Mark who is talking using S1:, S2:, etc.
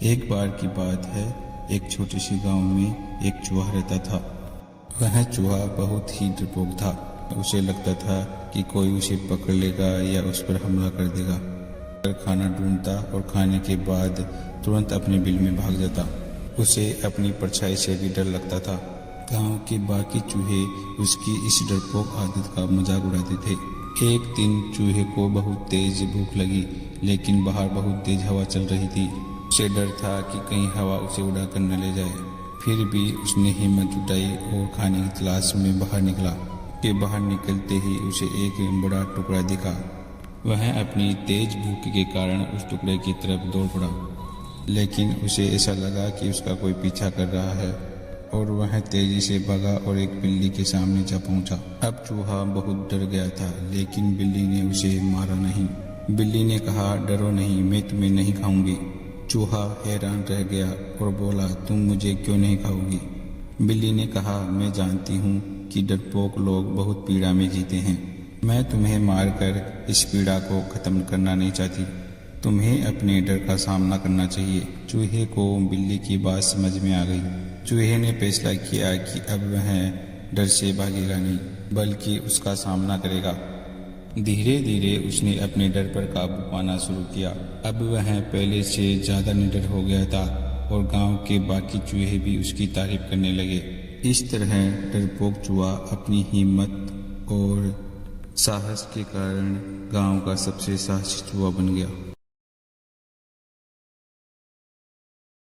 S1: एक बार की बात है, एक छोटे से गांव में एक चूहा रहता था। वह चूहा बहुत ही डरपोक था। उसे लगता था कि कोई उसे पकड़ लेगा या उस पर हमला कर देगा। अगर खाना ढूंढता और खाने के बाद तुरंत अपने बिल में भाग जाता। उसे अपनी परछाई से भी डर लगता था। गांव के बाकी चूहे उसकी इस डरपोक आदत का मजाक उड़ाते थे। एक दिन चूहे को बहुत तेज भूख लगी, लेकिन बाहर बहुत तेज हवा चल रही थी। उसे डर था कि कहीं हवा उसे उड़ा कर न ले जाए। फिर भी उसने हिम्मत जुटाई और खाने की तलाश में बाहर निकला। के बाहर निकलते ही उसे एक बड़ा टुकड़ा दिखा। वह अपनी तेज भूख के कारण उस टुकड़े की तरफ दौड़ पड़ा, लेकिन उसे ऐसा लगा कि उसका कोई पीछा कर रहा है और वह तेजी से भागा और एक बिल्ली के सामने जा पहुंचा। अब चूहा बहुत डर गया था, लेकिन बिल्ली ने उसे मारा नहीं। बिल्ली ने कहा, डरो नहीं, मैं तुम्हें नहीं खाऊंगी। चूहा हैरान रह गया और बोला, तुम मुझे क्यों नहीं खाओगी? बिल्ली ने कहा, मैं जानती हूँ कि डरपोक लोग बहुत पीड़ा में जीते हैं। मैं तुम्हें मारकर इस पीड़ा को खत्म करना नहीं चाहती। तुम्हें अपने डर का सामना करना चाहिए। चूहे को बिल्ली की बात समझ में आ गई। चूहे ने फैसला किया कि अब वह डर से भागेगा नहीं, बल्कि उसका सामना करेगा। धीरे धीरे उसने अपने डर पर काबू पाना शुरू किया। अब वह पहले से ज्यादा निडर हो गया था और गांव के बाकी चूहे भी उसकी तारीफ करने लगे। इस तरह डरपोक चूहा अपनी हिम्मत और साहस के कारण गांव का सबसे साहसी चूहा बन गया।